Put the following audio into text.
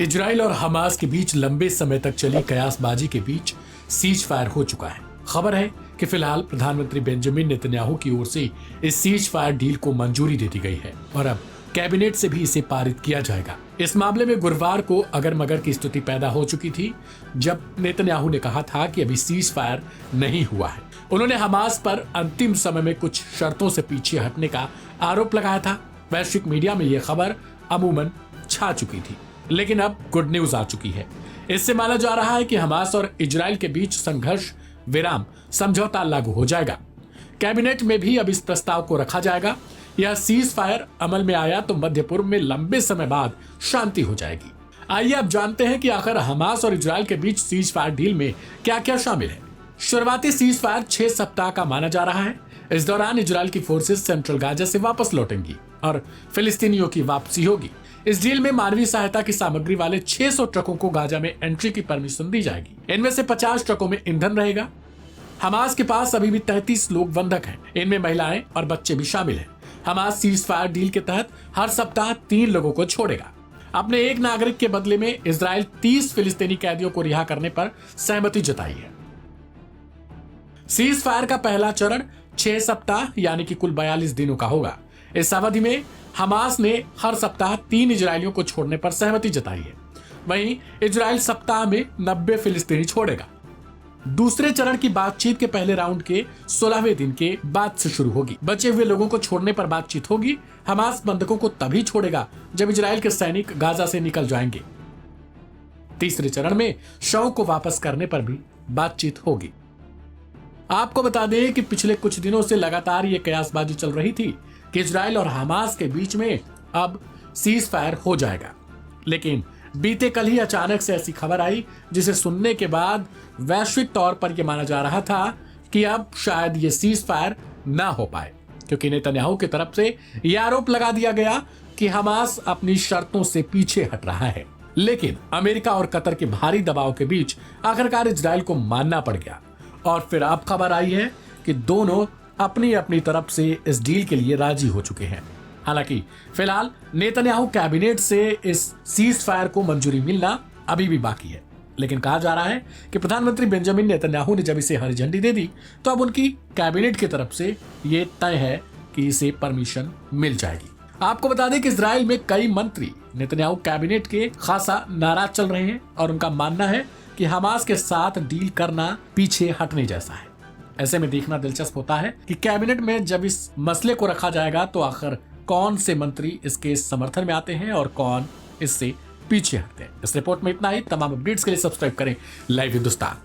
Israel और Hamas के बीच लंबे समय तक चली कयासबाजी के बीच सीज फायर हो चुका है। खबर है कि फिलहाल प्रधानमंत्री बेंजामिन नेतन्याहू की ओर से इस सीज फायर डील को मंजूरी दे दी गई है और अब कैबिनेट से भी इसे पारित किया जाएगा। इस मामले में गुरुवार को अगर मगर की स्थिति पैदा हो चुकी थी, जब नेतन्याहू ने कहा था कि अभी सीज फायर नहीं हुआ है। उन्होंने हमास पर अंतिम समय में कुछ शर्तों से पीछे हटने का आरोप लगाया था। वैश्विक मीडिया में यह खबर अमूमन छा चुकी थी, लेकिन अब गुड न्यूज आ चुकी है। इससे माना जा रहा है कि हमास और इजराइल के बीच संघर्ष विराम समझौता लागू हो जाएगा। कैबिनेट में भी अब इस प्रस्ताव को रखा जाएगा। यह सीज फायर अमल में आया तो मध्य पूर्व में लंबे समय बाद शांति हो जाएगी। आइए अब जानते हैं कि आखिर हमास और इजराइल के बीच सीज फायर डील में क्या क्या शामिल है। शुरुआती सीज फायर 6 सप्ताह का माना जा रहा है। इस दौरान इजराइल की फोर्सेस सेंट्रल गाजा से वापस लौटेंगी और फिलिस्तीनियों की वापसी होगी। इस डील में मानवीय सहायता की सामग्री वाले 600 ट्रकों को गाजा में एंट्री की परमिशन दी जाएगी। इनमें से 50 ट्रकों में ईंधन रहेगा। हमास के पास अभी भी 33 लोग बंधक हैं। इनमें महिलाएं और बच्चे भी शामिल हैं। हमास सीज फायर डील के तहत हर सप्ताह 3 लोगों को छोड़ेगा। अपने एक नागरिक के बदले में इजराइल 30 फिलिस्तीनी कैदियों को रिहा करने पर सहमति जताई है। सीज फायर का पहला चरण 6 सप्ताह यानी कि कुल 42 दिनों का होगा। इस अवधि में हमास ने हर सप्ताह 3 इजरायलियों को छोड़ने पर सहमति जताई है। वहीं इजराइल सप्ताह में 90 फिलिस्तीनी छोड़ेगा। दूसरे चरण की बातचीत के पहले राउंड के 16वें दिन के बाद से शुरू होगी। बचे हुए लोगों को छोड़ने पर बातचीत होगी। हमास बंधकों को तभी छोड़ेगा जब इजराइल के सैनिक गाजा से निकल जाएंगे। तीसरे चरण में शव को वापस करने पर भी बातचीत होगी। आपको बता दें कि पिछले कुछ दिनों से लगातार ये कयासबाजी चल रही थी कि इजराइल और हमास के बीच में अब सीज फायर हो जाएगा, लेकिन बीते कल ही अचानक से ऐसी खबर आई जिसे सुनने के बाद वैश्विक तौर पर यह माना जा रहा था कि अब शायद ये सीज फायर ना हो पाए, क्योंकि नेतन्याहू की तरफ से यह आरोप लगा दिया गया कि हमास अपनी शर्तों से पीछे हट रहा है। लेकिन अमेरिका और कतर के भारी दबाव के बीच आखिरकार इजराइल को मानना पड़ गया और फिर अब खबर आई है कि दोनों अपनी अपनी तरफ से इस डील के लिए राजी हो चुके हैं। हालांकि फिलहाल नेतन्याहू कैबिनेट से इस सीज फायर को मंजूरी मिलना अभी भी बाकी है, लेकिन कहा जा रहा है कि प्रधानमंत्री बेंजामिन नेतन्याहू ने जब इसे हरी झंडी दे दी तो अब उनकी कैबिनेट की तरफ से ये तय है कि इसे परमिशन मिल जाएगी। आपको बता दें कि इजराइल में कई मंत्री नेतन्याहू कैबिनेट के खासा नाराज चल रहे हैं और उनका मानना है कि हमास के साथ डील करना पीछे हटने जैसा है। ऐसे में देखना दिलचस्प होता है कि कैबिनेट में जब इस मसले को रखा जाएगा तो आखिर कौन से मंत्री इसके समर्थन में आते हैं और कौन इससे पीछे हटते हैं। इस रिपोर्ट में इतना ही। तमाम अपडेट्स के लिए सब्सक्राइब करें लाइव हिंदुस्तान।